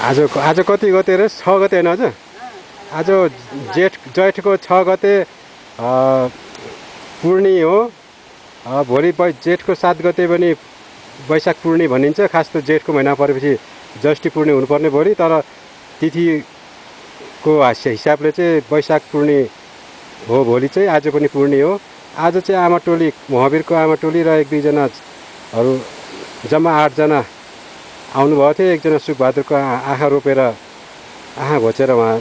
आज कति गते रे 6 गते हैन आज आज जेठको 6 गते पूर्णी हो भोलि जेठको 7 गते पनि वैशाख पूर्णी भनिन्छ खास त जेठको महिना परेपछि ज्येष्ठी पूर्णी हुनुपर्ने भोलि तर तिथिको हिसाबले चाहिँ वैशाख पूर्णी हो भोलि चाहिँ आज पनि पूर्णी हो आज चाहिँ आमा टोली महावीरको आमा टोली र 1-2 जनाहरू जम्मा 8 जना आउनुभएको थियो एकजना सुखबहादुरको आँखा रोपेर आँखा घोचेर उहाँ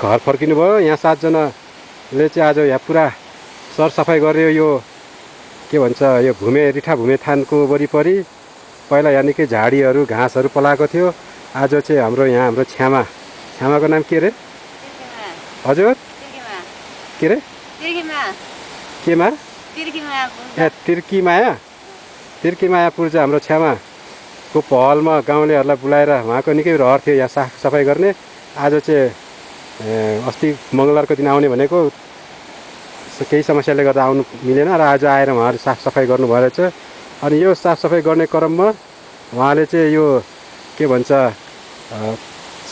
घर फर्किनु भयो यहाँ 7 जनाले चाहिँ आज यहाँ पुरा सरसफाइ गर्यो यो के भन्छ यो रिठा भूमे थानको वरिपरि पहिला यहाँ निकै झाडीहरू घाँसहरू पलाएको थियो आज चाहिँ हाम्रो छ्यामाको नाम के रे हजुर के रे केमा तिर्कीमाया पूर्जा हाम्रो छ्यामाको पहलमा गाउँलेहरूलाई बोलाएर उहाँको निकै रहर थियो यहाँ साफसफाइ गर्ने आज चाहिँ अस्ति मङ्गलबारको दिन आउने भनेको केही समस्याले गर्दा आउनु मिलेन र आज आएर उहाँहरू साफसफाइ गर्नुभएको रहेछ अनि यो साफसफाइ गर्ने क्रममा उहाँले चाहिँ यो के भन्छ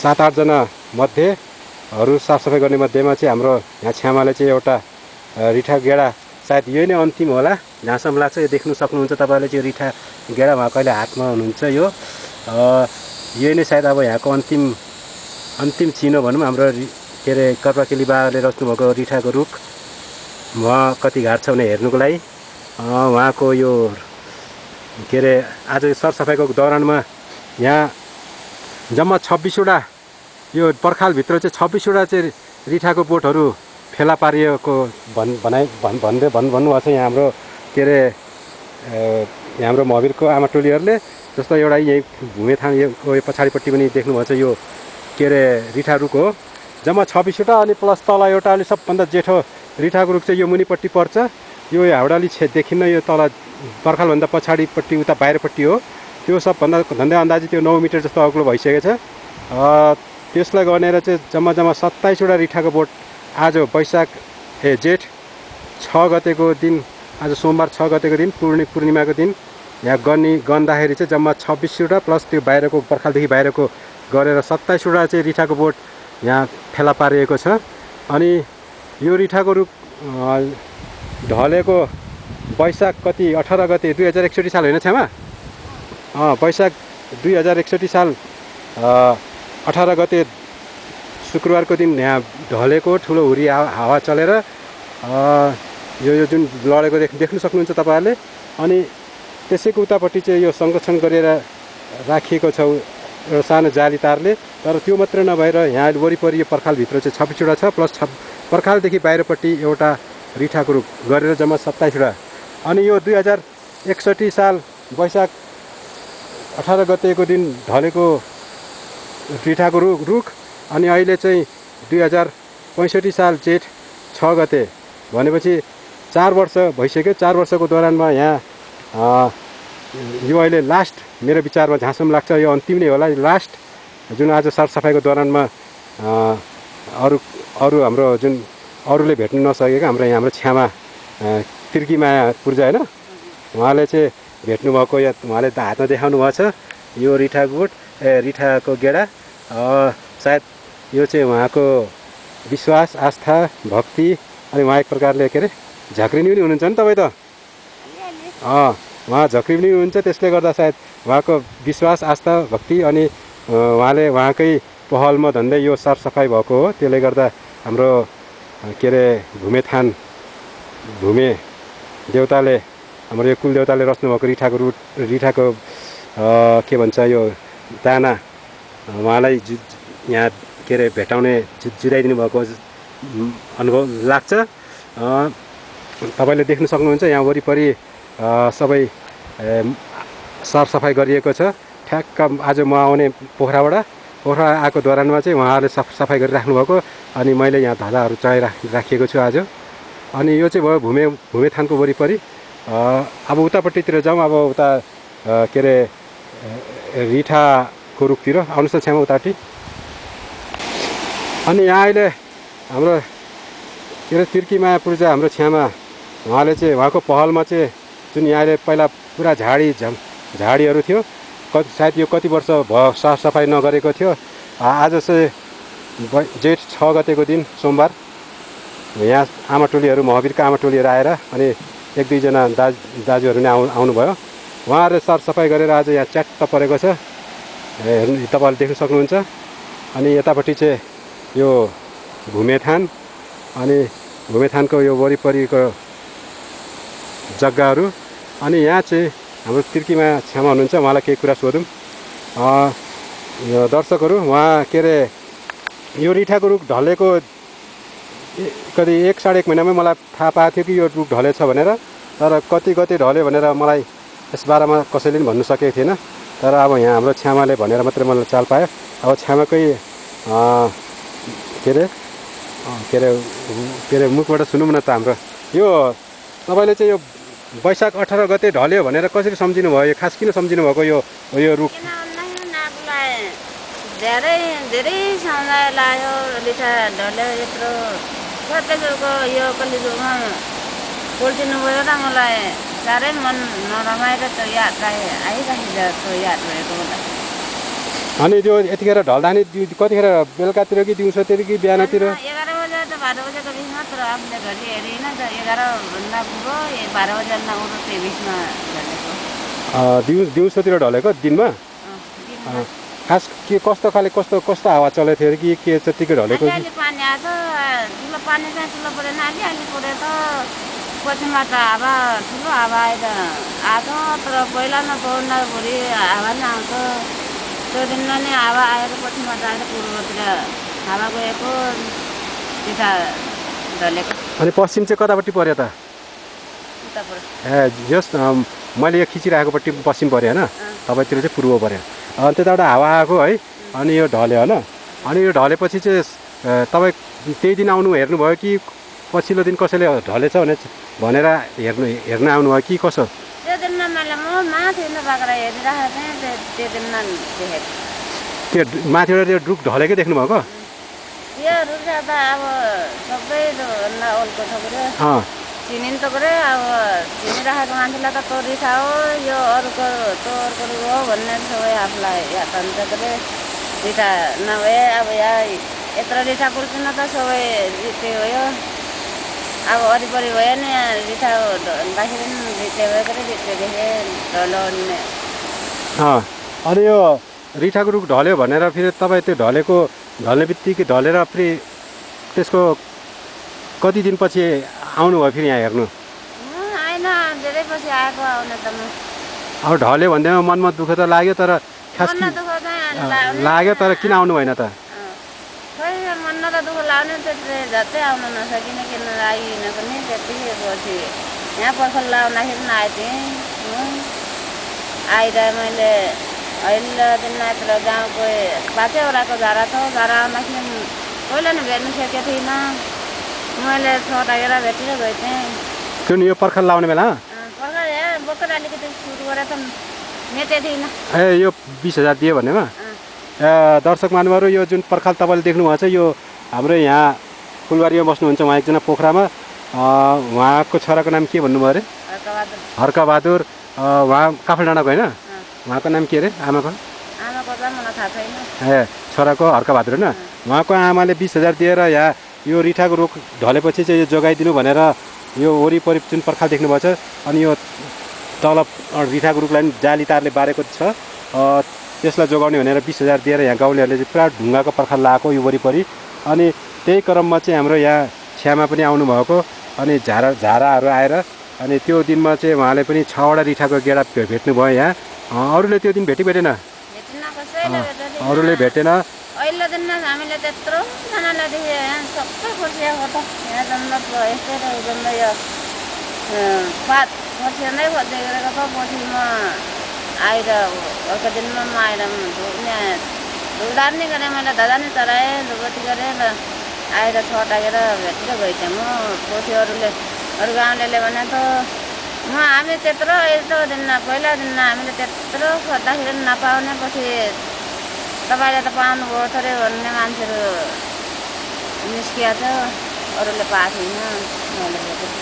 7-8 जना मध्येहरू साफसफाइ गर्ने मध्येमा चाहिँ हाम्रो यहाँ छ्यामाले चाहिँ एउटा रिठा गेडा सायद यही नै अन्तिम होला जहाँसम्म लाग्छ यो देख्नु सक्नुहुन्छ तपाईँले चाहिँ रिठा गेडा उहाँको अहिले हातमा हुनुहुन्छ यो यही नै सायद अब यहाँको अन्तिम चिनो भनौँ हाम्रो के अरे कर्पाकेली बाबाले रोज्नुभएको रिठाको रुख उहाँ कति घाट छ भने हेर्नुको लागि उहाँको यो के अरे आज सरसफाइको दौरानमा यहाँ जम्मा 26वटा यो पर्खालभित्र चाहिँ 26वटा चाहिँ रिठाको बोटहरू फेला पारिएको भन्नुभएको छ यहाँ हाम्रो के अरे यहाँ हाम्रो महावीरको आमा टोलीहरूले जस्तो एउटा यही भूमेथानको यो पछाडिपट्टि पनि देख्नुभएको छ यो के अरे रिठा रुख हो जम्मा 26वटा अनि प्लस तल एउटा अलि सबभन्दा जेठो रिठाको रुख चाहिँ यो मुनिपट्टि पर्छ यो हाउडाली देखिन्न यो तल पर्खालभन्दा पछाडिपट्टि उता बाहिरपट्टि हो त्यो सबभन्दा झन्डै अन्दाजी त्यो 9 मिटर जस्तो अग्लो भइसकेको छ त्यसलाई गनेर चाहिँ जम्मा 27वटा रिठाको बोट आज जेठ 6 गतेको दिन आज सोमबार 6 गतेको दिन पूर्णिमाको दिन यहाँ गन्दाखेरि चाहिँ जम्मा 26वटा प्लस त्यो बाहिरको पर्खालदेखि बाहिरको गरेर 27वटा चाहिँ रिठाको बोट यहाँ फेला पारिएको छ अनि यो रिठाको रुख ढलेको वैशाख कति 18 गते 2061 साल होइन छ्यामा वैशाख 2061 साल 18 गते शुक्रबारको दिन यहाँ ढलेको ठुलो हुरी हावा चलेर यो जुन लडेको देख्न सक्नुहुन्छ तपाईँहरूले अनि त्यसैको उतापट्टि चाहिँ यो संरक्षण गरेर राखिएको छ एउटा सानो जाली तारले तर त्यो मात्र नभएर यहाँ वरिपरि यो पर्खालभित्र चाहिँ 26वटा छ प्लस पर्खालदेखि बाहिरपट्टि एउटा रिठाको रुख गरेर जम्मा 27वटा अनि यो 2061 साल वैशाख 18 गतेको दिन ढलेको रिठाको रुख अनि अहिले चाहिँ 2065 साल जेठ 6 गते भनेपछि 4 वर्ष भइसक्यो 4 वर्षको दौरानमा यहाँ यो अहिले लास्ट मेरो विचारमा जहाँसम्म लाग्छ यो अन्तिम नै होला लास्ट जुन आज सरसफाइको दौरानमा अरू हाम्रो जुन अरूले भेट्नु नसकेको हाम्रो छ्यामा तिर्कीमाया पूर्जा होइन उहाँले चाहिँ भेट्नुभएको या उहाँले हातमा देखाउनु भएको छ यो रिठाको गेडा सायद यो चाहिँ उहाँको विश्वास आस्था भक्ति अनि उहाँ एक प्रकारले के अरे झाँक्रिनी पनि हुनुहुन्छ नि तपाईँ त उहाँ झाँक्री पनि हुनुहुन्छ त्यसले गर्दा सायद उहाँको विश्वास आस्था भक्ति अनि उहाँले उहाँकै पहलमा धन्दै यो सरसफाइ भएको हो त्यसले गर्दा हाम्रो के अरे भूमे देवताले हाम्रो यो कुलदेवताले रच्नुभएको रिठाको के भन्छ यो दाना उहाँलाई यहाँ के अरे भेटाउने जुराइदिनु भएको अनुभव लाग्छ तपाईँले देख्न सक्नुहुन्छ यहाँ वरिपरि सबै सरसफाइ गरिएको छ ठ्याक्क आज म आउने पोखरा आएको दौरानमा चाहिँ उहाँहरूले सफाइ गरिराख्नु भएको अनि मैले यहाँ धालाहरू चढाइराखेको छु आज अनि यो चाहिँ भयो भूमे थानको वरिपरि अब उतापट्टितिर जाउँ अब उता के अरे रिठाको रुखतिर आउनुहोस् न छ्यामा उतापट्टि अनि यहाँ अहिले हाम्रो के अरे तिर्कीमाया पूर्जा हाम्रो छ्यामा उहाँले चाहिँ उहाँको पहलमा चाहिँ जुन यहाँले पहिला पुरा झाडीहरू थियो सायद यो कति वर्ष भयो साफसफाइ नगरेको थियो। आज चाहिँ जेठ 6 गतेको दिन सोमबार यहाँ आमा टोलीहरू महवीरका आमा टोलीहरू आएर अनि 1-2 जना दाजुहरू नै आउनुभयो। उहाँहरूले सरसफाइ गरेर आज यहाँ च्याट्ट परेको छ, हेर्नु तपाईँहरूले देख्न सक्नुहुन्छ। अनि यतापट्टि चाहिँ यो भूमेथान अनि भूमेथानको यो वरिपरिको जग्गाहरू। अनि यहाँ चाहिँ हाम्रो तिर्कीमा छ्यामा हुनुहुन्छ, उहाँलाई केही कुरा सोधौँ। दर्शकहरू, उहाँ के अरे यो रिठाको रुख ढलेको कति 1-1.5 महिनामै मलाई थाहा पाएको थियो कि यो रुख ढलेछ भनेर, तर कति ढल्यो भनेर मलाई यस बारेमा कसैले पनि भन्नु सकेको थिएन। तर अब यहाँ हाम्रो छ्यामाले भनेर मात्रै मलाई चाल पायो। अब छ्यामाकै के अरे मुखबाट सुनौँ न त। हाम्रो यो तपाईँले चाहिँ यो वैशाख 18 गते ढल्यो भनेर कसरी सम्झिनु भयो? खास किन सम्झिनु भएको यो रुख? धेरै समुदाय लाग्यो, रिठा ढल्यो यत्रो प्रत्येकको यो कलिजुगमा पोल्टिनु भयो र मलाई साह्रै मन नरमाएर त्यो याद आइरहेको याद भएको मलाई। अनि त्यो यतिखेर ढल्दा नि कतिखेर बेलुकातिर कि दिउँसोतिर कि बिहानतिर? 11 बजे त 12 बजेको बिचमा, तर आफूले घरि हेरिन त 11 भन्दा पुरो 12 बजेभन्दा उठो त्यो बिचमा ढलेको। दिउँसोतिर ढलेको दिनमा? खास के कस्तो हावा चलेको थियो अरे कि के त्यतिकै ढलेको? अलि पानी आएको ठुलो पानी चाहिँ ठुलो परेन, अलि पऱ्यो त पछिमा त हावा ठुलो हावा आएको। तर पहिला न भोलि हावा नै आउँछ। त्यो दिनमा नै हावा आएर पछिमा त आएर पूर्वतिर हावा गएको रिठा ढलेको। अनि पश्चिम चाहिँ कतापट्टि पर्यो त? जस मैले यो खिचिरहेकोपट्टि पश्चिम पऱ्यो होइन, तपाईँतिर चाहिँ पूर्व पऱ्यो। अनि त्यताबाट हावा आएको है, अनि यो ढल्यो होइन। अनि यो ढलेपछि चाहिँ तपाईँ त्यही दिन हेर्नुभयो कि पछिल्लो दिन कसैले ढलेछ भनेर हेर्न आउनुभयो कि कसो? त्यो दिनमा मैले म माथि बाग्रा हेरिरहेको थिएँ, त्यो दिनमा देखेको। त्यो माथिबाट त्यो रुख ढलेकै देख्नुभएको? यो रुख त अब सबै ओल्को छ गरे चिनिन त गरे। अब चिनिराखेको मान्छेलाई त त्यो रिठा हो, यो अर्को रुख हो भन्ने सबै आफूलाई याद हुन्छ गरे। रिठा नभए अब यहाँ यत्रो रिठा पुर्किन त सबै त्यो भयो। अब वरिपरि भयो नि रिठा ढल्दाखेरि रित्ते भयो गरे, रित्ते देखेँ ढल्ने। अनि यो रिठाको रुख ढल्यो भनेर फेरि तपाईँ त्यो ढल्ने बित्तिकै ढलेर फेरि त्यसको कति दिनपछि आउनुभयो फेरि यहाँ हेर्नु? आएन, धेरै पछि आएको आउन त म। अब ढल्यो भन्दैमा मनमा दुःख त लाग्यो, तर खास लाग्यो, तर किन आउनु भएन त? खै मनमा त दुःख लाग्ने, त्यति झट्टै आउन नसकिने, किन लागिन पनि। त्यतिकै पछि यहाँ पर्खल लाउँदाखेरि पनि आएको थिएँ। आएर मैले अहिले दिन यत्र गाउँको 5वटाको झारा छ, झारा आउँदाखेरि पहिला नै भेट्नु सकेको थिइनँ। मैले छोटाएर भेटेर गएको थिएँ। त्यो नि यो पर्खल लाउने बेला? पर्खल भर्खर अलिकति सुरु गरेर त मेटे थिइनँ। यो 20,000 दियो भनेमा? दर्शक महानुभावहरू, यो जुन पर्खाल तपाईँले देख्नुभएको छ, यो हाम्रो यहाँ फुलबारीमा बस्नुहुन्छ उहाँ एकजना पोखरामा। उहाँको छोराको नाम के भन्नुभयो अरे? हर्कबहादुर। उहाँ काफलडाँडाको होइन? उहाँको नाम के अरे आमाको? त मलाई थाहा छैन। छोराको हर्कबहादुर होइन? उहाँको आमाले 20,000 दिएर यहाँ यो रिठाको रुख ढलेपछि चाहिँ यो जोगाइदिनु भनेर यो वरिपरि जुन पर्खाल देख्नुभएको छ, अनि यो तल रिठाको रुखलाई पनि जाली तारले बारेको छ, त्यसलाई जोगाउने भनेर 20,000 दिएर यहाँ गाउँलेहरूले चाहिँ पुरा ढुङ्गाको पर्खाल लगाएको यो वरिपरि। अनि त्यही क्रममा चाहिँ हाम्रो यहाँ छ्यामा पनि आउनुभएको, अनि झाराहरू आएर अनि त्यो दिनमा चाहिँ उहाँले पनि 6वटा रिठाको गेडा भेट्नुभयो यहाँ। अरूले त्यो दिन भेटेन? अरूले भेटेन। अहिले दिनमा हामीले त्यत्रो जनालाई देखेँ, यहाँ सबै खोर्सिएको त यहाँ जन्म यस्तै यो पात खोर्सिँदै खोज्दै गरेको त। पछि म आएर अर्को दिनमा म आएर यहाँ धुलधार नै गरेँ, मैले धजा नै चढाएँ, धुपबत्ती गरेँ र आएर छटाएर भेटेर गएको थिएँ म। पछि अरू गाउँले भने त हामी त्यत्रो यत्रो दिन पहिला दिन हामीले त्यत्रो खोज्दाखेरि नपाउने, पछि तपाईँले त पाउनुभयो थोरै भन्ने मान्छेहरू निस्किएको छ, अरूले पाएको छैन।